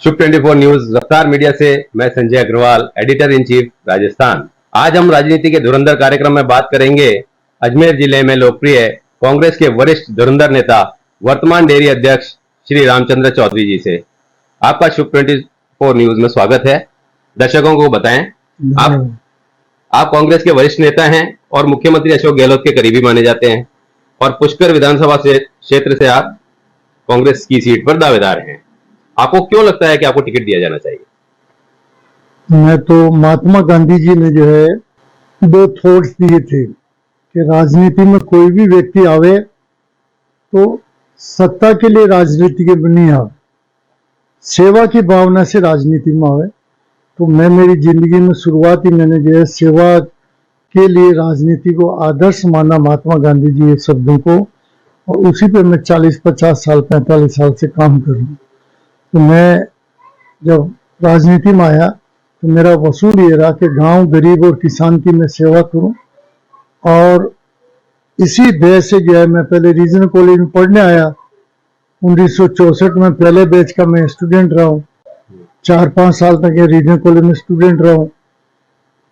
शुभ 24 news रफ्तार media से मैं Sanjay Agarwal, editor in chief Rajasthan. आज हम राजनीति के धुरंधर कार्यक्रम में बात करेंगे अजमेर जिले में लोकप्रिय कांग्रेस के वरिष्ठ धुरंधर नेता वर्तमान डेयरी अध्यक्ष श्री रामचंद्र चौधरी जी से। आपका शुभ 24 न्यूज में स्वागत है। दर्शकों को बताएं, आप कांग्रेस के वरिष्ठ नेता हैं और मुख्यमंत्री अशोक गहलोत के करीबी माने जाते हैं और पुष्कर विधानसभा क्षेत्र से आप कांग्रेस की सीट पर दावेदार हैं। आपको क्यों लगता है कि आपको टिकट दिया जाना चाहिए? मैं तो महात्मा गांधी जी ने जो है दो थॉट्स दिए थे कि राजनीति में कोई भी व्यक्ति आवे तो सत्ता के लिए राजनीति के नहीं आवे, सेवा की भावना से राजनीति में आवे। तो मैं मेरी जिंदगी में शुरुआत ही मैंने जो है सेवा के लिए राजनीति को आदर्श माना, महात्मा गांधी जी के शब्दों को, और उसी पे मैं 40-50 साल 45 साल से काम कर रहा हूँ। तो मैं जब राजनीति में आया तो मेरा वसूल ये रहा कि गांव, गरीब और किसान की मैं सेवा करूं, और इसी ध्येय से जो है मैं पहले रीजनल कॉलेज में पढ़ने आया। 1964 में पहले बैच का मैं स्टूडेंट रहा हूँ, 4-5 साल तक ये रीजनल कॉलेज में स्टूडेंट रहा हूँ।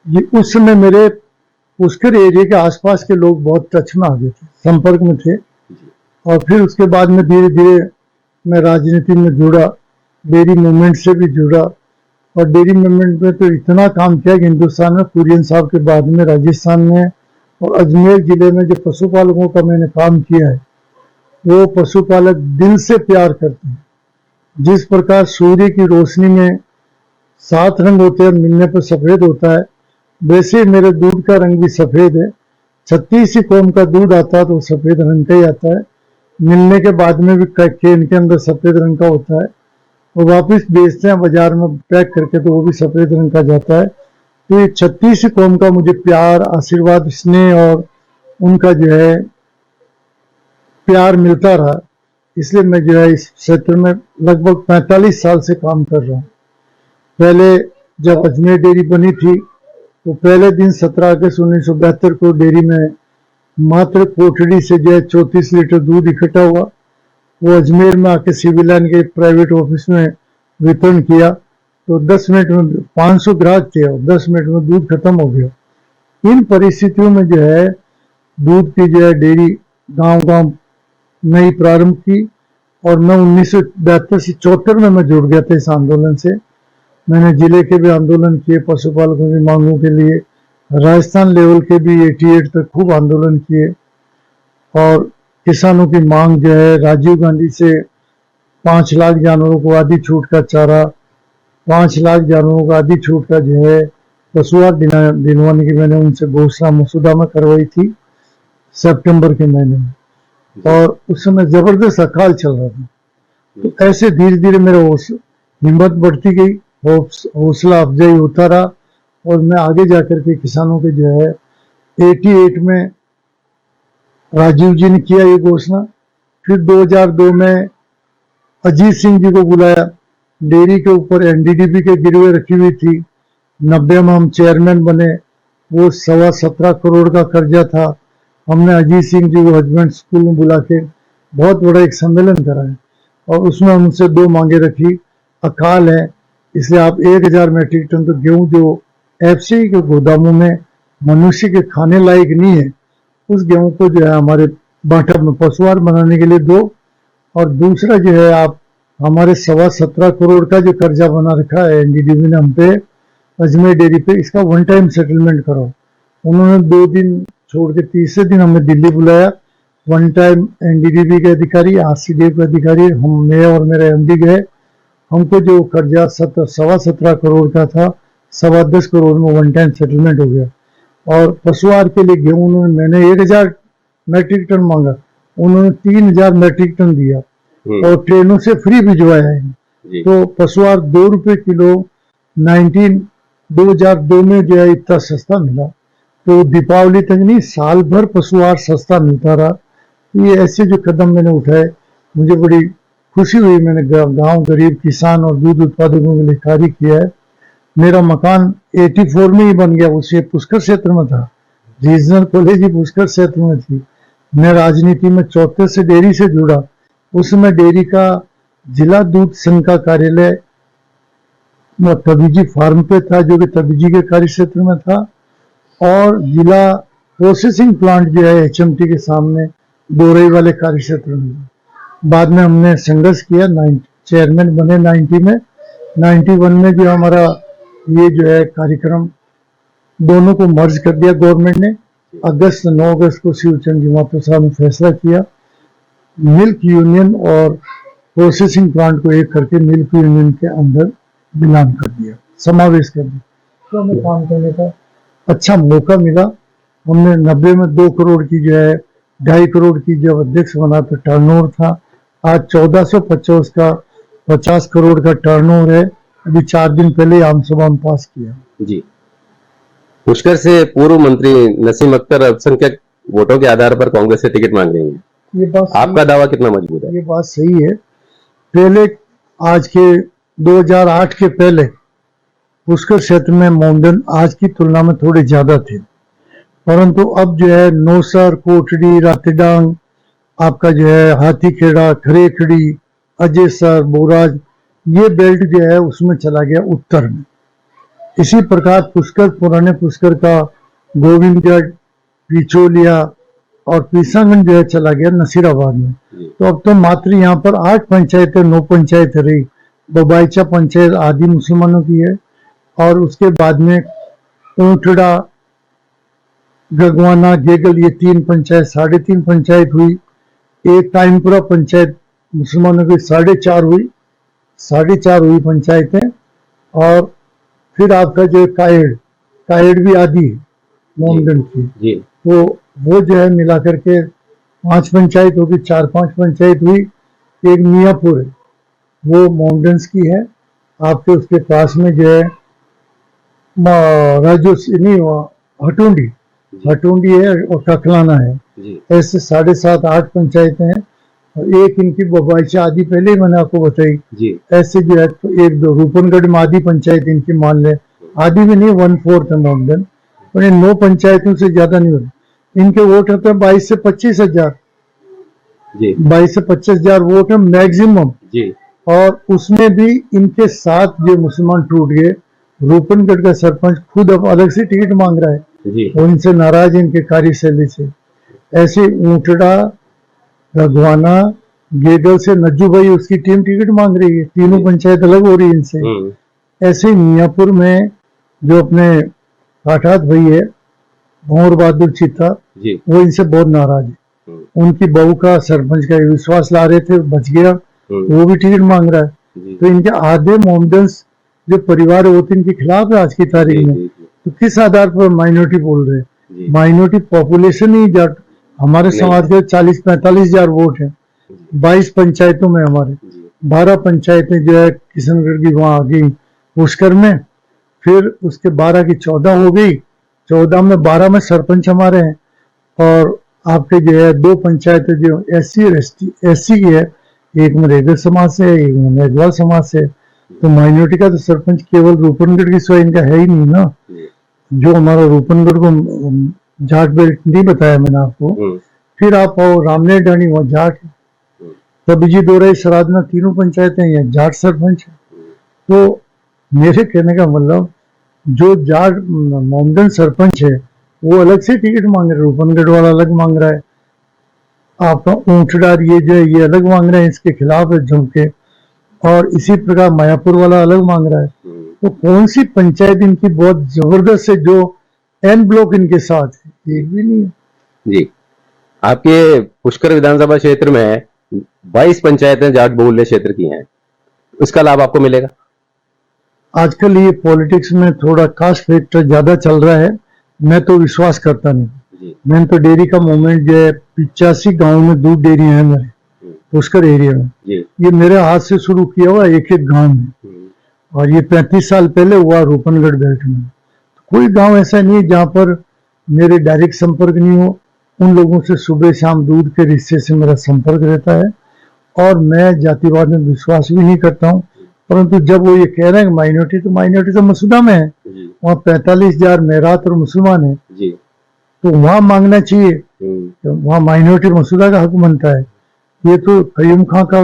ये उस समय मेरे पुष्कर एरिया के आसपास के लोग बहुत टच में आ गए थे, संपर्क में थे, और फिर उसके बाद में धीरे धीरे मैं राजनीति में जुड़ा, डेयरी मूवमेंट से भी जुड़ा, और डेयरी मूवमेंट में तो इतना काम किया कि हिंदुस्तान में कुरियन साहब के बाद में राजस्थान में और अजमेर जिले में जो पशुपालकों का मैंने काम किया है, वो पशुपालक दिल से प्यार करते हैं। जिस प्रकार सूर्य की रोशनी में 7 रंग होते हैं, मिलने पर सफेद होता है, वैसे मेरे दूध का रंग भी सफेद है। 36 कौम का दूध आता है तो सफेद रंग का ही आता है, मिलने के बाद में भी कैन के अंदर सफेद रंग का होता है, और वापस बेचते हैं बाजार में पैक करके तो वो भी सफेद रंग का जाता है। तो ये 36 कौम का मुझे प्यार, आशीर्वाद, स्नेह और उनका जो है प्यार मिलता रहा, इसलिए मैं जो है इस क्षेत्र में लगभग 45 साल से काम कर रहा हूँ। पहले जब अजमेर डेयरी बनी थी तो पहले दिन 17 अगस्त 1972 को डेयरी में मात्र कोठड़ी से जो है 34 लीटर दूध इकट्ठा हुआ। वो अजमेर में आके सिविल लाइन के प्राइवेट ऑफिस में वितरण किया तो 10 मिनट में 500 ग्राहक थे और 10 मिनट में दूध खत्म हो गया। इन परिस्थितियों में जो है दूध की जो है डेयरी गांव-गांव नई प्रारंभ की, और मैं 1972 से 74 में मैं जुड़ गया था इस आंदोलन से। मैंने जिले के भी आंदोलन किए पशुपालकों की मांगों के लिए, राजस्थान लेवल के भी 88 तक खूब आंदोलन किए, और किसानों की मांग जो है राजीव गांधी से 5 लाख जानवरों को आधी छूट का चारा, 5 लाख जानवरों को आधी छूट का जो है पशुआहार दिलवाने की मैंने उनसे घोषणा मसूदा में करवाई थी सितंबर के महीने में, और उस समय जबरदस्त अकाल चल रहा था। तो ऐसे धीरे धीरे मेरा हिम्मत बढ़ती गई, हौसला अफजाई होता रहा, और मैं आगे जाकर के किसानों के जो है 88 में राजीव जी ने किया ये घोषणा। फिर 2002 में अजीत सिंह जी को बुलाया, डेयरी के ऊपर एनडीडीबी के गिरवे रखी हुई थी, 90 में हम चेयरमैन बने, वो 17.25 करोड़ का कर्जा था। हमने अजीत सिंह जी को हस्बैंड स्कूल में बुला के बहुत बड़ा एक सम्मेलन कराया, और उसमें उनसे 2 मांगे रखी। अकाल है इसलिए आप 1000 मैट्रिक टन तो गेहूं जो एफसीआई के गोदामों में मनुष्य के खाने लायक नहीं है, उस गेहूं को जो है हमारे बाटा में पशुआहार बनाने के लिए दो, और दूसरा जो है आप हमारे 17.25 करोड़ का जो कर्जा बना रखा है एनडीडीबी ने हम पे, अजमेर डेयरी पे, इसका 1 टाइम सेटलमेंट करो। उन्होंने 2 दिन छोड़ के तीसरे दिन हमें दिल्ली बुलाया। 1 टाइम एनडीडीबी के अधिकारी, आरसीडीएफ के अधिकारी, हम, मैं और मेरे एमडी गए। हमको जो कर्जा 17.25 करोड़ का था, 10.25 करोड़ में 1 टाइम सेटलमेंट हो गया। और पशुआहार के लिए गेहूं उन्होंने, मैंने 1000 मैट्रिक टन मांगा, उन्होंने 3000 मैट्रिक टन दिया, और ट्रेनों से फ्री भिजवाया है। तो पशुआहार 2 रुपए किलो 2002 में जो है इतना सस्ता मिला। तो दीपावली तक नहीं, साल भर पशुआहार सस्ता मिलता रहा। ये ऐसे जो कदम मैंने उठाए, मुझे बड़ी खुशी हुई। मैंने गांव, गरीब, किसान और दूध उत्पादकों के लिए कार्य किया है। मेरा मकान 84 में ही बन गया, उसे पुष्कर क्षेत्र में था, रीजनल कॉलेज ही पुष्कर क्षेत्र में थी। मैं राजनीति में 74 से डेयरी से जुड़ा, उस समय डेयरी का जिला दूध संघ का कार्यालय मैं तबीजी फार्म पे था, जो कि तबीजी के कार्य क्षेत्र में था, और जिला प्रोसेसिंग प्लांट जो है HMT के सामने बोरई वाले कार्य क्षेत्र में। बाद में हमने संघर्ष किया, चेयरमैन बने 90 में, 91 में भी हमारा ये जो है कार्यक्रम दोनों को मर्ज कर दिया गवर्नमेंट ने। 9 अगस्त को शिवचंद जी माथुर साहब ने फैसला किया, मिल्क यूनियन और प्रोसेसिंग प्लांट को एक करके मिल्क यूनियन के अंदर मिलान कर दिया, समावेश कर दिया। तो हमें काम करने का अच्छा मौका मिला। हमने 90 में 2 करोड़ की जो है 2.5 करोड़ की जब अध्यक्ष बना तो टर्नओवर था, आज 1450 का 50 करोड़ का टर्नओवर है। अभी 4 दिन पहले आम सभा में पास किया। जी, पुष्कर से पूर्व मंत्री नसीम अख्तर अल्पसंख्यक वोटों के आधार पर कांग्रेस से टिकट मांग रही है। ये बात आपका दावा कितना मजबूत है? ये बात सही है। पहले आज के 2008 के पहले पुष्कर क्षेत्र में माउंटेन आज की तुलना में थोड़े ज्यादा थे, परंतु अब जो है नौसर, कोटड़ी, रातेडांग, आपका जो है हाथीखेड़ा, खरेखड़ी, अजयसर, बोराज, ये बेल्ट जो है उसमें चला गया उत्तर में। इसी प्रकार पुष्कर, पुराने पुष्कर का गोविंदगढ़, पिचोलिया और पीसागंज जो है चला गया नसीराबाद में। तो अब तो मात्र यहाँ पर 8 पंचायतें, 9 पंचायतें रही। बबाईचा पंचायत आदि मुसलमानों की है, और उसके बाद में ऊंटड़ा, गगवाना, गेगल, ये 3 पंचायत, 3.5 पंचायत हुई। एक टाइमपुरा पंचायत मुसलमानों की 4.5 हुई, 4.5 हुई पंचायतें। और फिर आपका जो कायड़ भी आदि है मोमडन की, तो वो जो है मिला करके 5 पंचायत होगी, 4-5 पंचायत हुई। एक मियापुर है, वो माउंटेन्स की है। आपके उसके पास में जो है हटुंडी है और ककलाना है। ऐसे 7.5-8 पंचायतें हैं, और एक इनकी बबाईचा आदि पहले ही मैंने आपको बताई। ऐसे जो है तो 1-2 रूपनगढ़ में आदि पंचायत इनकी मान ले, आदि भी नहीं, 1/4 है माउंटेन, और ये 9 पंचायतों से ज्यादा नहीं होते। इनके वोट होते हैं 22 से 25 हजार, 22 से 25 हजार वोट है मैक्सिमम। और उसमें भी इनके साथ जो मुसलमान टूट गए। रूपनगढ़ का सरपंच खुद अब अलग से टिकट मांग रहा है, वो इनसे नाराज है, इनके कार्यशैली से। ऐसे ऊंटड़ा, रघवाना, गेगल से नज्जू भाई उसकी टीम टिकट मांग रही है, तीनों पंचायत अलग हो रही है इनसे। ऐसे मियापुर में जो अपने काठात भाई है, भंवर बहादुर चित्ता, वो इनसे बहुत नाराज है। उनकी बहू का सरपंच का विश्वास ला रहे थे, बच गया, वो भी टिकट मांग रहा है। तो इनके आधे मोमडन्स जो परिवार है वो तो इनके खिलाफ है आज की तारीख में। तो किस आधार पर माइनॉरिटी बोल रहे हैं? माइनॉरिटी पॉपुलेशन ही जाट, हमारे समाज के 40-45 हजार वोट है 22 पंचायतों में। हमारे 12 पंचायतें जो है किशनगढ़ की वहां आ गई पुष्कर में, फिर उसके 12 की 14 हो गई, 14 में 12 में सरपंच हमारे हैं। और आपके जो है 2 पंचायतें जो SC और SC की है, एक में रेगर समाज से है, एक में मेघवाल समाज से। तो माइनॉरिटी का तो सरपंच केवल रूपनगढ़ की स्वयं का है ही नहीं ना। जो हमारा रूपनगढ़ को जाट बेल्ट नहीं बताया मैंने आपको। फिर आप आओ रामनेर डाणी, वहाँ जाट है। तबीजी दोरई सरादना, तीनों पंचायतें हैं, जाट सरपंच है। तो मेरे कहने का मतलब जो जाट मोमडन सरपंच है वो अलग से टिकट मांग रहे, रूपनगढ़ वाला अलग मांग रहा है, आपका ऊंटडार ये जो है ये अलग मांग रहे हैं, इसके खिलाफ है झुमके। और इसी प्रकार मायापुर वाला अलग मांग रहा है। तो कौन सी पंचायत इनकी बहुत जबरदस्त है जो एन ब्लॉक इनके साथ है? एक भी नहीं है जी। आपके पुष्कर विधानसभा क्षेत्र में 22 पंचायतें जाट बहुल्य क्षेत्र की हैं, इसका लाभ आपको मिलेगा? आजकल ये पॉलिटिक्स में थोड़ा कास्ट फैक्टर ज्यादा चल रहा है, मैं तो विश्वास करता नहीं। मैंने तो डेयरी का मूवमेंट जो है 85 गाँव में दूध डेयरी है मेरे पुष्कर एरिया में, ये मेरे हाथ से शुरू किया हुआ एक गांव में, और ये 35 साल पहले हुआ रूपनगढ़ बेल्ट में। तो कोई गांव ऐसा नहीं है जहां पर मेरे डायरेक्ट संपर्क नहीं हो। उन लोगों से सुबह शाम दूध के रिश्ते से मेरा संपर्क रहता है, और मैं जातिवाद में विश्वास भी नहीं करता हूँ। परंतु जब वो ये कह रहे हैं माइनॉरिटी, तो माइनॉरिटी तो मसूदा में है, वहाँ 45 हजार मेरात और मुसलमान है, तो वहां मांगना चाहिए। तो वहाँ माइनॉरिटी मसूदा का हक बनता है। ये तो कयूम खां का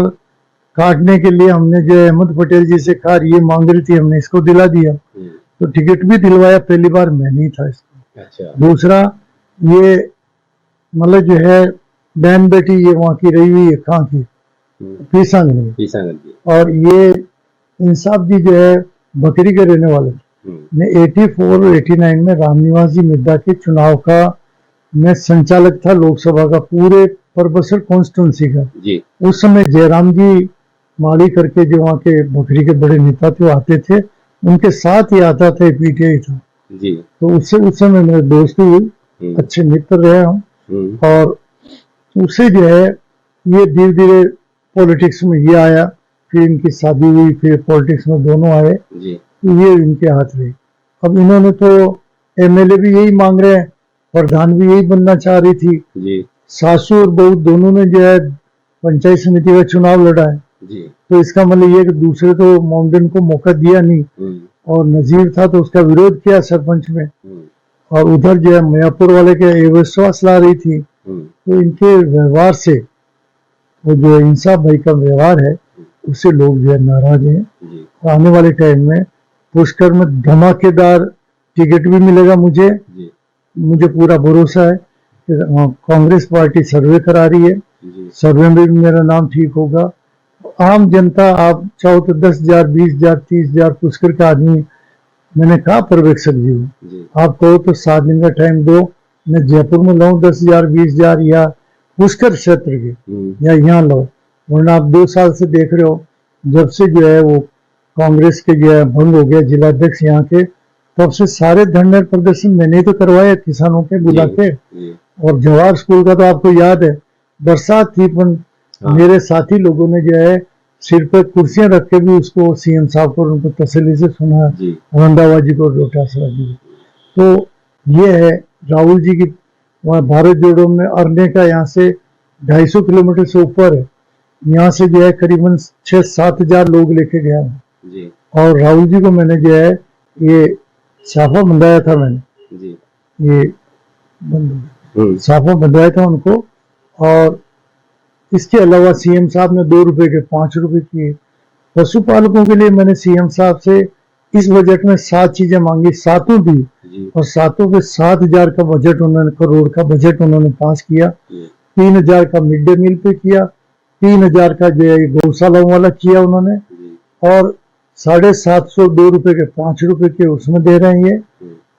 काटने के लिए हमने जो है अहमद पटेल जी से कहा, ये मांग रही थी, हमने इसको दिला दिया, तो टिकट भी दिलवाया। पहली बार मैं नहीं था इसको। अच्छा। दूसरा, ये मतलब जो है बहन बेटी ये वहाँ की रही हुई है, कहाँ की, पीसांगल की, और ये इंसाफ जी जो है बकरी के रहने वाले। मैं 84 और 89 में रामनिवास जी मिद्दा के चुनाव का मैं संचालक था, लोकसभा का, पूरे परबसर कॉन्स्टिट्यूंसी का जी। उस समय जयराम जी माली करके जो वहाँ के बकरी के बड़े नेता थे, वो आते थे, उनके साथ ही आता था, पीटीआई था जी। तो उससे उस समय मेरे दोस्ती हुई, अच्छे मित्र रहे हम। और उससे जो है ये धीरे धीरे पॉलिटिक्स में ये आया, फिर इनकी शादी हुई, फिर पॉलिटिक्स में दोनों आए, तो ये इनके हाथ रही। अब इन्होंने तो एमएलए भी यही मांग रहे हैं, प्रधान भी यही बनना चाह रही थी जी। सासू और बहू दोनों ने जो है पंचायत समिति का चुनाव लड़ा है जी। तो इसका मतलब ये कि दूसरे तो माउंटेन को मौका दिया नहीं, और नजीर था तो उसका विरोध किया सरपंच में, और उधर जो है मयापुर वाले के विश्वास ला रही थी। तो इनके व्यवहार से, वो जो इंसाफ भाई का व्यवहार है, उससे लोग जो है नाराज हैं। तो आने वाले टाइम में पुष्कर में धमाकेदार टिकट भी मिलेगा मुझे पूरा भरोसा है कि कांग्रेस पार्टी सर्वे करा रही है, सर्वे में भी मेरा नाम ठीक होगा। आम जनता, आप चाहो तो 10,000, 20,000, 30,000 पुष्कर का आदमी, मैंने कहा पर्यवेक्षक जी हूँ, आप कहो तो 7 दिन का टाइम दो, मैं जयपुर में लाऊं 10,000, 20,000, या पुष्कर क्षेत्र के, या यहाँ लो, वरना आप 2 साल से देख रहे हो, जब से जो है वो कांग्रेस के जो है भंग हो गया जिलाध्यक्ष यहाँ के, तब से सारे धरने प्रदर्शन मैंने ही तो करवाए किसानों के बुला के। और जवाहर स्कूल का तो आपको याद है, बरसात थी पर मेरे साथी लोगों ने जो है सिर पर कुर्सियां रख के भी उसको सीएम साहब को उनको तसल्ली से सुना, रंधावा जी को, डोटासरा जी को। तो ये है राहुल जी की वहाँ भारत जोड़ो में अरने का यहाँ से 250 किलोमीटर से ऊपर है, यहाँ से जो है करीबन 6-7 हजार लोग लेके गया हूँ। और राहुल जी को मैंने जो है ये साफा बंधाया था, मैंने ये साफा बंधवाया था उनको। और इसके अलावा सीएम साहब ने 2 रुपए के 5 रुपए किए। पशुपालकों के लिए मैंने सीएम साहब से इस बजट में 7 चीजें मांगी, 7 दी, और 7 के 7,000 का बजट उन्होंने, करोड़ का बजट उन्होंने पास किया। 3,000 का मिड डे मील पे किया, 3,000 का जो है गौशाला वाला किया उन्होंने, और 750 2 रुपए के 5 रुपए के उसमें दे रहे हैं ये।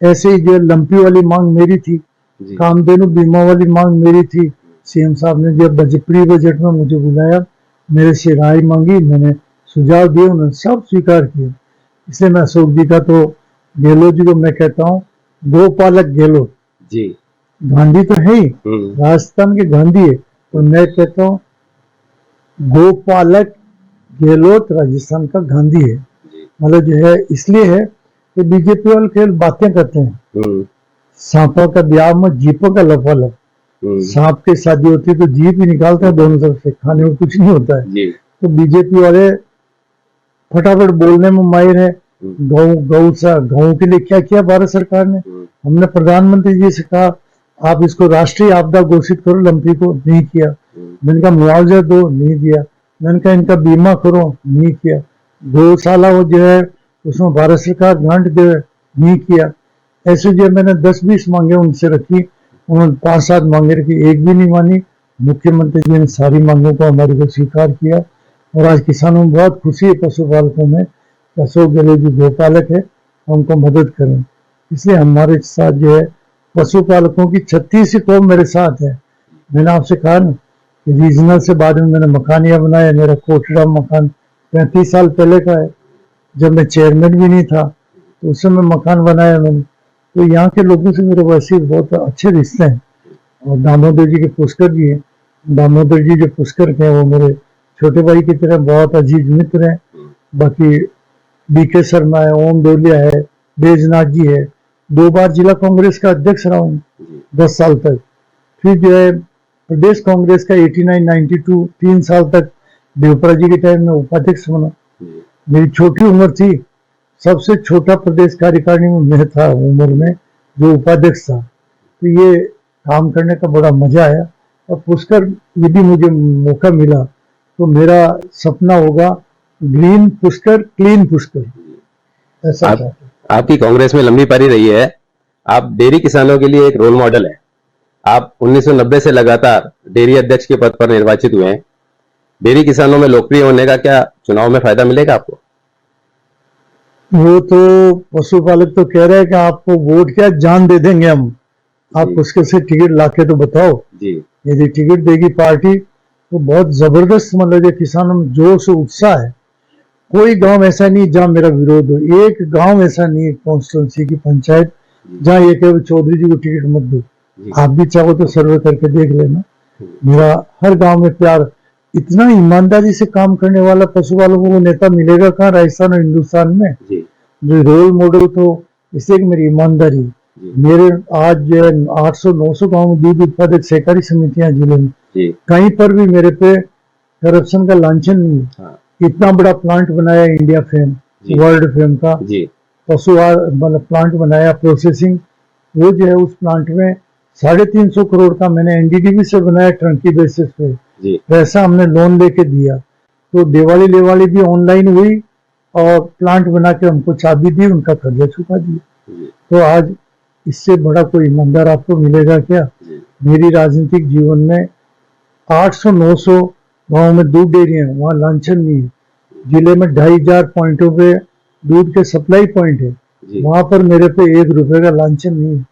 ऐसे ही जो लंपी वाली मांग मेरी थी, कामधेनु बीमा वाली मांग मेरी थी, सीएम साहब ने जब प्री बजट में मुझे बुलाया, मेरे से राय मांगी, मैंने सुझाव दिए, उन्होंने सब स्वीकार किए। इसलिए मैं अशोक जी का, तो गहलोत जी को मैं कहता हूँ गोपालक गहलोत जी, गांधी तो है ही, राजस्थान के गांधी है, तो मैं कहता हूँ गोपालक गहलोत राजस्थान का गांधी है। मतलब जो है इसलिए है कि बीजेपी वाले केवल बातें करते हैं, सांपों का ब्याह में जीपों का लफालफ, सांप की शादी होती है तो जीप ही निकालते हैं दोनों तरफ से, खाने में कुछ नहीं होता है। तो बीजेपी वाले फटाफट बोलने में माहिर है। गौ के लिए क्या किया भारत सरकार ने, हमने प्रधानमंत्री जी से कहा आप इसको राष्ट्रीय आपदा घोषित करो, लंपी को, नहीं किया। मैंने कहा मुआवजा दो, नहीं दिया। मैंने कहा इनका बीमा करो, नहीं किया। गौशाला वो जो है उसमें भारत सरकार ग्रांट दे, नहीं किया। ऐसे जो मैंने 10-20 मांगे उनसे रखी, उन्होंने 5-7 मांगे रखी, एक भी नहीं मानी। मुख्यमंत्री जी ने सारी मांगों को हमारी को स्वीकार किया, और आज किसानों में बहुत खुशी है, पशुपालकों में। अशोक गहलोत जी गोपालक है, उनको मदद करें। इसलिए हमारे साथ जो है पशुपालकों की 36 कौम मेरे साथ है। मैंने आपसे कहा ना कि रीजनल से बाद में मैंने मकानिया बनाया, मेरा कोटड़ा मकान 35 साल पहले का है, जब मैं चेयरमैन भी नहीं था तो उस समय मकान बनाया मैंने। तो यहाँ के लोगों से मेरे वैसे बहुत अच्छे रिश्ते हैं। और दामोदर जी के पुष्कर जी हैं, दामोदर जी जो पुष्कर के हैं वो मेरे छोटे भाई की तरह बहुत अजीज मित्र हैं। बाकी बीके शर्मा है, ओम डोलिया है, बैजनाथ जी है, 2 बार जिला कांग्रेस का अध्यक्ष रहा हूँ 10 साल तक। फिर जो है प्रदेश कांग्रेस का 89-92 3 साल तक देवपरा जी के टाइम में उपाध्यक्ष बना। मेरी छोटी उम्र थी, सबसे छोटा प्रदेश कार्यकारिणी में मैं था उम्र में जो उपाध्यक्ष था। तो ये काम करने का बड़ा मजा आया। और पुष्कर ये भी मुझे मौका मिला तो मेरा सपना होगा ग्रीन पुष्कर क्लीन पुष्कर, ऐसा आप, चाहता हूं। आपकी कांग्रेस में लंबी पारी रही है। आप डेयरी किसानों के लिए एक रोल मॉडल है। आप 1990 से लगातार डेयरी अध्यक्ष के पद पर निर्वाचित हुए हैं। डेयरी किसानों में लोकप्रिय होने का क्या चुनाव में फायदा मिलेगा आपको? वो तो पशुपालक तो कह रहे हैं कि आपको वोट क्या जान दे देंगे हम, आप जी। पुष्कर से टिकट लाके तो बताओ। जी यदि टिकट देगी पार्टी तो बहुत जबरदस्त, मतलब ये किसानों में जोश और उत्साह है। कोई गांव ऐसा नहीं जहां मेरा विरोध हो, एक गांव ऐसा नहीं है कॉन्स्टिट्यूंसी की पंचायत जहां ये कहे चौधरी जी को टिकट मत दो। जी आप भी चाहो तो सर्वे करके देख लेना, मेरा हर गांव में प्यार। इतना ईमानदारी से काम करने वाला पशुपालकों को नेता मिलेगा कहाँ राजस्थान और हिंदुस्तान में। जी जो रोल मॉडल तो इससे मेरी ईमानदारी। जी मेरे आज जो है 800-900 गांव में दूध उत्पादक सहकारी समितियां जिले में, जी कहीं पर भी मेरे पे करप्शन का लांछन नहीं है। हाँ इतना बड़ा प्लांट बनाया इंडिया फेम, जी। वर्ल्ड फेम का जी पशु आहार मतलब प्लांट बनाया, प्रोसेसिंग। वो जो है उस प्लांट में 350 करोड़ का मैंने एनडीडीबी से बनाया टर्नकी बेसिस पे, जी पैसा हमने लोन लेके दिया। तो दिवाली भी ऑनलाइन हुई और प्लांट बना के हमको चाबी दी, उनका कर्जा चुका दिया। जी तो आज इससे बड़ा कोई ईमानदार आपको मिलेगा क्या? जी मेरी राजनीतिक जीवन में 800-900 गाँव में दूध डेयरी है, वहाँ लांछन नहीं है। जिले में 2500 पॉइंटों पे दूध के सप्लाई पॉइंट है, जी वहां पर मेरे पे 1 रुपए का लांछन नहीं है।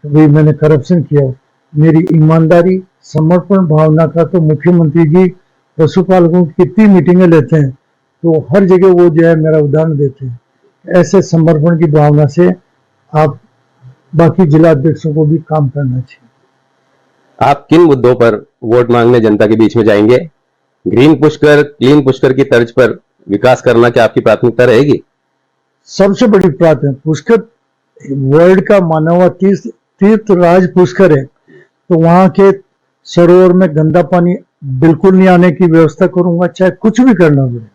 तो भाई मैंने करप्शन किया हो। मेरी ईमानदारी समर्पण भावना का तो मुख्यमंत्री जी पशुपालकों की कितनी मीटिंगें लेते हैं, तो हर जगह वो जो है मेरा उदाहरण देते हैं। ऐसे समर्पण की भावना से आप बाकी जिला अध्यक्षों को भी काम करना चाहिए। आप किन मुद्दों पर वोट मांगने जनता के बीच में जाएंगे? ग्रीन पुष्कर क्लीन पुष्कर की तर्ज पर विकास करना क्या आपकी प्राथमिकता रहेगी? सबसे बड़ी बात है, पुष्कर वर्ल्ड का माना हुआ तीर्थ राज पुष्कर है, तो वहां के सरोवर में गंदा पानी बिल्कुल नहीं आने की व्यवस्था करूंगा, चाहे कुछ भी करना पड़े।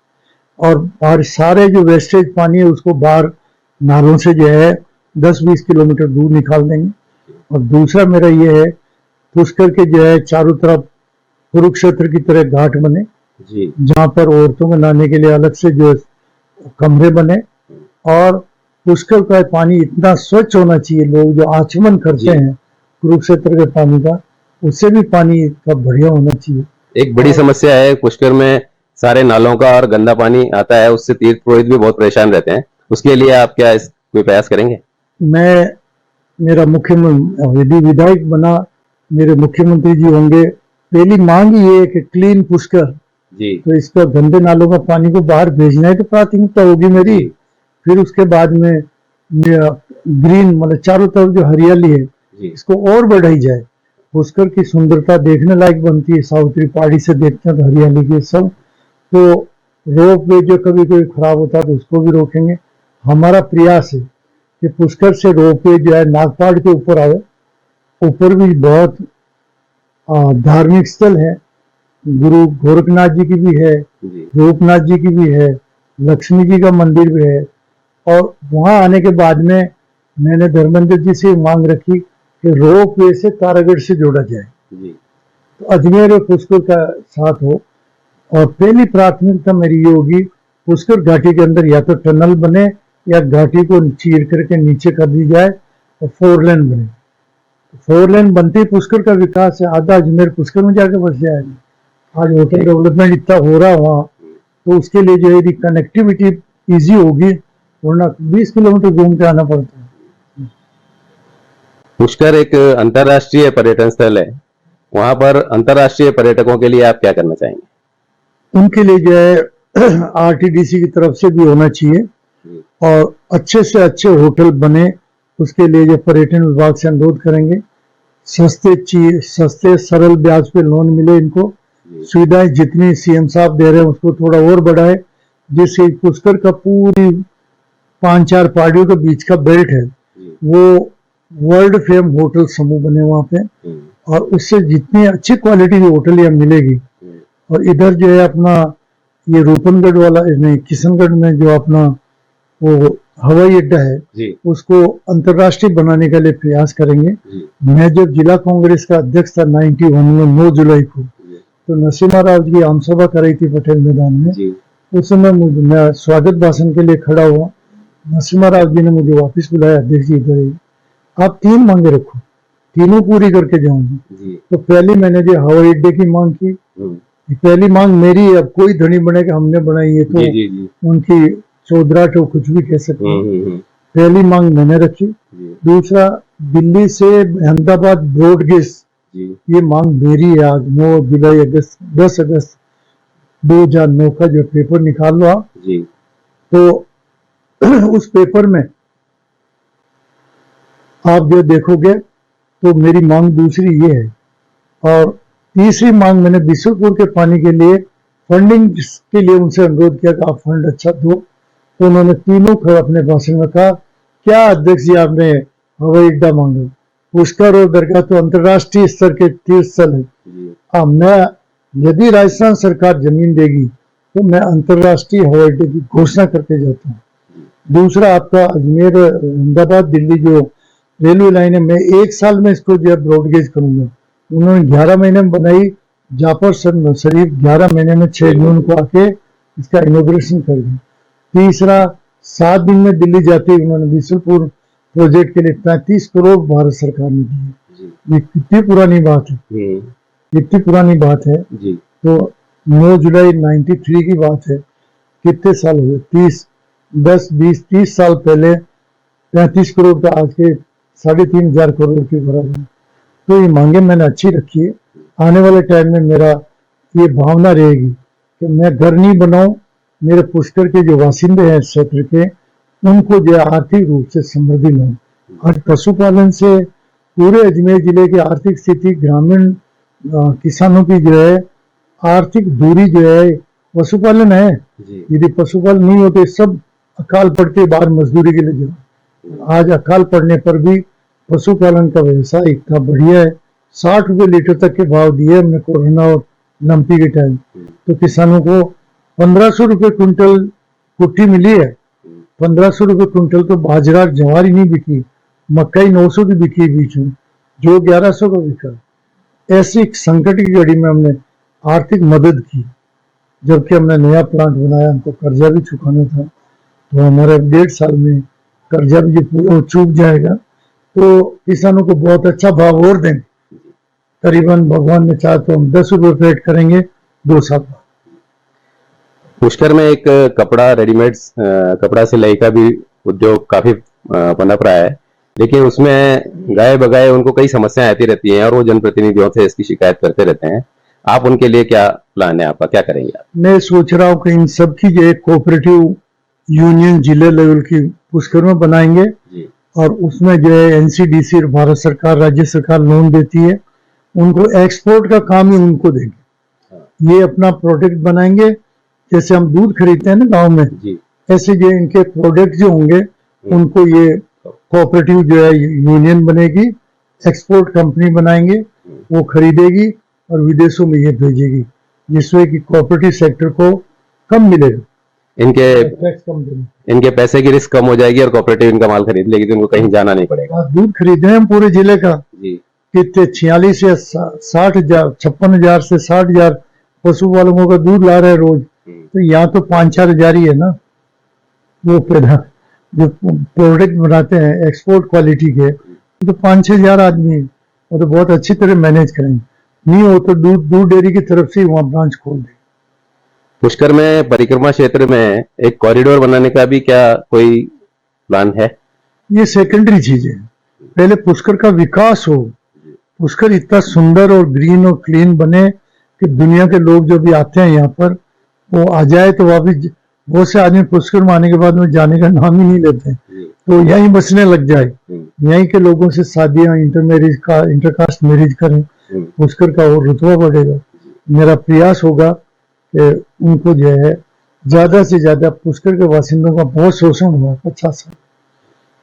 और बाहर सारे जो वेस्टेज पानी है उसको बाहर नालों से जो है 10-20 किलोमीटर दूर निकाल देंगे। और दूसरा मेरा ये है, पुष्कर के जो है चारों तरफ कुरुक्षेत्र की तरह घाट बने, जी जहां पर औरतों को नहाने के लिए अलग से जो कमरे बने। और पुष्कर का पानी इतना स्वच्छ होना चाहिए, लोग जो आचमन करते हैं कुरुक्षेत्र के पानी का, उससे भी पानी का बढ़िया होना चाहिए। एक बड़ी समस्या है पुष्कर में, सारे नालों का और गंदा पानी आता है, उससे तीर्थ पुरोहित भी बहुत परेशान रहते हैं। उसके लिए आप क्या कोई प्रयास करेंगे? मैं मेरा यदि विधायक बना, मेरे मुख्यमंत्री जी होंगे, पहली मांग ये है कि क्लीन पुष्कर, जी तो इसका गंदे नालों का पानी को बाहर भेजना है तो प्राथमिकता होगी मेरी। फिर उसके बाद में ग्रीन मतलब चारों तरफ जो हरियाली है जी इसको और बढ़ाई जाए। पुष्कर की सुंदरता देखने लायक बनती है, सावित्री पहाड़ी से देखते हैं तो हरियाली के सब। तो रोप वे जो कभी कोई खराब होता है तो उसको भी रोकेंगे। हमारा प्रयास है कि पुष्कर से रोप वे जो है नागपाड़ के ऊपर आवे। ऊपर भी बहुत धार्मिक स्थल है, गुरु गोरखनाथ जी की भी है, जी रूपनाथ जी की भी है, लक्ष्मी जी का मंदिर भी है। और वहां आने के बाद में मैंने धर्मेंद्र जी से मांग रखी कि रोप वे से तारागढ़ से जोड़ा जाए, जी तो अजमेर और पुष्कर का साथ हो। और पहली प्राथमिकता मेरी ये होगी, पुष्कर घाटी के अंदर या तो टनल बने या घाटी को चीर करके नीचे कर दी जाए और 4 लेन बने। 4 लेन बनते ही पुष्कर का विकास है, आधा अजमेर पुष्कर में जाकर बस जाएगा। आज होटल डेवलपमेंट इतना हो रहा है वहाँ, तो उसके लिए जो है कनेक्टिविटी इजी होगी, वरना 20 किलोमीटर घूम के आना पड़ता है। पुष्कर एक अंतर्राष्ट्रीय पर्यटन स्थल है, वहां पर अंतर्राष्ट्रीय पर्यटकों के लिए आप क्या करना चाहेंगे? उनके लिए जो है आरटीडीसी की तरफ से भी होना चाहिए और अच्छे से अच्छे होटल बने, उसके लिए जो पर्यटन विभाग से अनुरोध करेंगे। सस्ते सरल ब्याज पे लोन मिले इनको, सुविधाएं जितनी सीएम साहब दे रहे हैं उसको थोड़ा और बढ़ाए, जिससे पुष्कर का पूरी 5-4 पहाड़ियों के बीच का बेल्ट है वो वर्ल्ड फेम होटल समूह बने वहां पे। और उससे जितनी अच्छी क्वालिटी की होटल यहाँ मिलेगी। और इधर जो है अपना ये रूपनगढ़ वाला नहीं, किशनगढ़ में जो अपना वो हवाई अड्डा है जी उसको अंतर्राष्ट्रीय बनाने के लिए प्रयास करेंगे। जी मैं जब जिला कांग्रेस का अध्यक्ष था 91 में 9 जुलाई को, तो नरसिम्हा राव जी की आमसभा कराई थी पटेल मैदान में। जी उस समय मैं स्वागत भाषण के लिए खड़ा हुआ, नरसिम्हा राव जी ने मुझे वापस बुलाया, अध्यक्ष जी इधर आइए, आप 3 मांगे रखो, तीनों पूरी करके जाऊंगी। जी तो पहली मैंने जो हवाई अड्डे की मांग की, पहली मांग मेरी है, अब कोई धनी बनेगा, हमने बनाई है तो जी जी जी उनकी चौधराट हो, कुछ भी कह सकते हैं। हम्म। पहली मांग मैंने रखी। जी दूसरा, दिल्ली से अहमदाबाद ब्रॉडगेज, जी ये मांग मेरी है। आज 9 जुलाई अगस्त 10 अगस्त 2009 का जो पेपर निकाल लो आप, जी तो उस पेपर में आप जो देखोगे तो मेरी मांग दूसरी ये है। और तीसरी मांग मैंने बिशुपुर के पानी के लिए फंडिंग के लिए उनसे अनुरोध किया कि आप फंड अच्छा दो। तो उन्होंने तीनों को अपने भाषण में कहा, क्या अध्यक्ष जी आपने हवाई अड्डा मांगा, पुष्कर और दरगाह तो अंतर्राष्ट्रीय स्तर के तीर्थ स्थल है। जी मैं, यदि राजस्थान सरकार जमीन देगी तो मैं अंतर्राष्ट्रीय हवाई अड्डे की घोषणा करके जाता हूँ। दूसरा, आपका अजमेर अहमदाबाद दिल्ली जो रेलवे लाइन है, मैं 1 साल में इसको जो है ब्रॉडगेज करूंगा। उन्होंने 11 महीने में बनाई। जाफर शरीफ 11 महीने में 6 जून को आके इसका इनोग्रेशन कर दिया। तीसरा, 7 दिन में दिल्ली जाते ही उन्होंने बिशुपुर प्रोजेक्ट के लिए 35 करोड़ भारत सरकार ने दिए। जी ये कितनी पुरानी बात है, कितनी पुरानी बात है। जी तो 9 जुलाई 93 की बात है, कितने साल हुए, 30 साल पहले 35 करोड़ का आज के 3,500 करोड़ के बराबर है। तो ये मांगे मैंने अच्छी रखी है। आने वाले टाइम में मेरा ये भावना रहेगी कि मैं घर नहीं बनाऊं, मेरे पुष्कर के जो वासिंदे हैं इस क्षेत्र के, उनको जो है आर्थिक रूप से समृद्धि लाऊं। आज पशुपालन से पूरे अजमेर जिले की आर्थिक स्थिति, ग्रामीण किसानों की जो है आर्थिक दूरी जो है, पशुपालन है। जी यदि पशुपालन नहीं होते, सब अकाल पड़ के बाहर मजदूरी के लिए जाओ। आज अकाल पड़ने पर भी पशुपालन का व्यवसाय इतना बढ़िया है। 60 रुपए लीटर तक के भाव दिए हमने कोरोना और लंपी के टाइम। तो किसानों को 1500 रुपए कुंटल कुट्टी मिली है। 1500 रुपए कुंटल तो बाजरा ज्वार ही नहीं बिकी, मकई 900 की बिकी बीच में, जो 1100 का बिका। ऐसी संकट की घड़ी में हमने आर्थिक मदद की, जबकि हमने नया प्लांट बनाया, हमको कर्जा भी चुकाना था। तो हमारे 1.5 साल में कर्जा भी जो पूरा चूक जाएगा तो किसानों को बहुत अच्छा भाव और देंगे। करीबन भगवान ने चाहा तो हम 10 रुपए पेट करेंगे 2 साल बाद। पुष्कर में एक कपड़ा रेडीमेड कपड़ा सिलाई का भी उद्योग काफी पनप रहा है, लेकिन उसमें गाये बगाए उनको कई समस्याएं आती रहती हैं और वो जनप्रतिनिधियों से इसकी शिकायत करते रहते हैं। आप उनके लिए क्या प्लान है आपका, क्या करेंगे आप? मैं सोच रहा हूँ कि इन सब की जो एक कोऑपरेटिव यूनियन जिले लेवल की पुष्कर में बनाएंगे जी और उसमें जो है एनसीडीसी और भारत सरकार, राज्य सरकार लोन देती है, उनको एक्सपोर्ट का काम ही उनको देंगे। ये अपना प्रोडक्ट बनाएंगे, जैसे हम दूध खरीदते हैं ना गांव में, जी ऐसे जो इनके प्रोडक्ट जो होंगे उनको ये कोऑपरेटिव जो है यूनियन बनेगी, एक्सपोर्ट कंपनी बनाएंगे, वो खरीदेगी और विदेशों में ये भेजेगी, जिससे कि कोऑपरेटिव सेक्टर को कम मिलेगा, इनके टैक्स कम देगा। इनके पैसे की रिस्क कम हो जाएगी और कोऑपरेटिव इनका माल खरीद लेगी तो उनको कहीं जाना नहीं पड़ेगा। दूध खरीदे हैं पूरे जिले का, जी कितने 46 या 60,000, 56,000 से 60,000 पशु पालकों का दूध ला रहे हैं रोज। तो यहाँ तो 5-4 हजार ही है ना, वो पैदा जो प्रोडक्ट बनाते हैं एक्सपोर्ट क्वालिटी के, तो 5-6 हजार आदमी है, वो तो बहुत अच्छी तरह मैनेज करेंगे। नहीं हो तो दूध डेयरी की तरफ से वहाँ ब्रांच खोल दें। पुष्कर में परिक्रमा क्षेत्र में एक कॉरिडोर बनाने का भी क्या कोई प्लान है? ये सेकेंडरी चीज है, पहले पुष्कर का विकास हो, पुष्कर इतना सुंदर और ग्रीन और क्लीन बने कि दुनिया के लोग जो भी आते हैं यहाँ पर वो आ जाए तो वापिस। बहुत से आदमी पुष्कर में आने के बाद में जाने का नाम ही नहीं लेते, तो यहीं बसने लग जाए, यहीं के लोगों से शादियां इंटरकास्ट मैरिज करें, पुष्कर का और रुतबा बढ़ेगा। मेरा प्रयास होगा कि उनको जो है ज्यादा से ज्यादा पुष्कर के बासिंदों का बहुत शोषण हुआ 50 साल,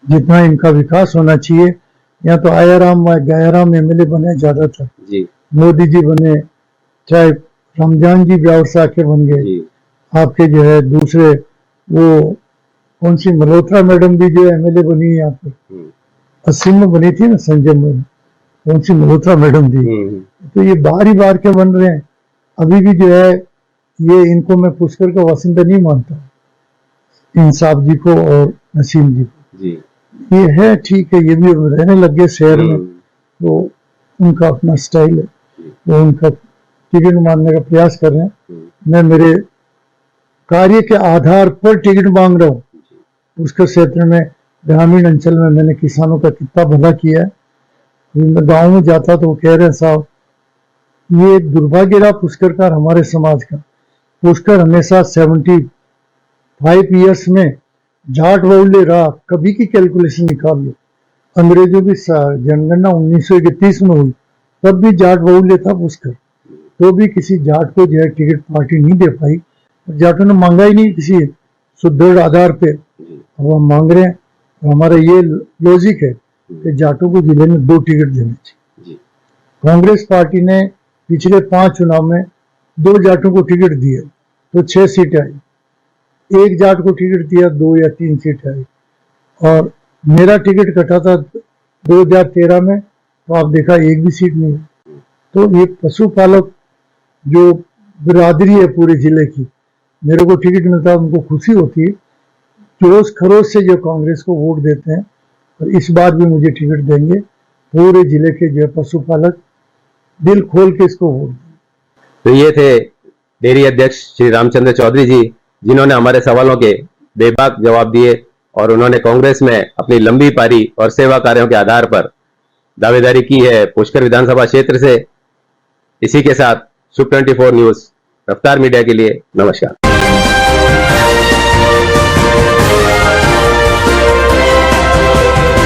जितना इनका विकास होना चाहिए। यहाँ तो आयाराम गयाराम एमएलए बने ज्यादातर, मोदी जी बने, चाहे रमजान जी ब्यावर से आके बन गए, आपके जो है दूसरे वो कौन सी मल्होत्रा मैडम भी जो एमएलए बनी है यहाँ पर, 80 में बनी थी ना संजय मैडम, कौन सी मल्होत्रा मैडम थी। तो ये बार ही बार के बन रहे हैं। अभी भी जो है ये इनको मैं पुष्कर का वासिंदा नहीं मानता, इंसाफ जी को और नसीम जी को। जी। ये है ठीक है, ये भी रहने लग गए शहर में, तो उनका अपना स्टाइल है, वो उनका टिकट मांगने का प्रयास कर रहे हैं। मैं मेरे कार्य के आधार पर टिकट मांग रहा हूँ। पुष्कर क्षेत्र में, ग्रामीण अंचल में मैंने किसानों का कितना भला किया है। अभी मैं गाँव में जाता तो वो कह रहे हैं साहब ये दुर्भाग्य रहा पुष्कर का, हमारे समाज का। पुष्कर हमेशा 75 ईयर्स में जाट बहुल्य रहा, कभी की कैलकुलेशन निकाल लो। अंग्रेजों की जनगणना 1931 में हुई, तब भी जाट बहुल्य था पुष्कर, तो भी किसी जाट को जो है टिकट पार्टी नहीं दे पाई। जाटों ने मांगा ही नहीं किसी सुदृढ़ आधार पे, अब हम मांग रहे हैं। तो हमारा ये लॉजिक है कि जाटों को जिले में 2 टिकट देने चाहिए। कांग्रेस पार्टी ने पिछले 5 चुनाव में 2 जाटों को टिकट दिए तो 6 सीटें आई, 1 जाट को टिकट दिया 2 या 3 सीटें आई। और मेरा टिकट कटा था 2013 में, तो आप देखा 1 भी सीट नहीं है। तो ये पशुपालक जो बिरादरी है पूरे जिले की, मेरे को टिकट मिलता है, उनको खुशी होती है, जोश खरोश से जो कांग्रेस को वोट देते हैं, और इस बार भी मुझे टिकट देंगे। पूरे जिले के जो पशुपालक दिल खोल के इसको वोट दें। तो ये थे डेयरी अध्यक्ष श्री रामचंद्र चौधरी जी, जिन्होंने हमारे सवालों के बेबाक जवाब दिए और उन्होंने कांग्रेस में अपनी लंबी पारी और सेवा कार्यों के आधार पर दावेदारी की है पुष्कर विधानसभा क्षेत्र से। इसी के साथ शुभ 24 न्यूज रफ्तार मीडिया के लिए नमस्कार।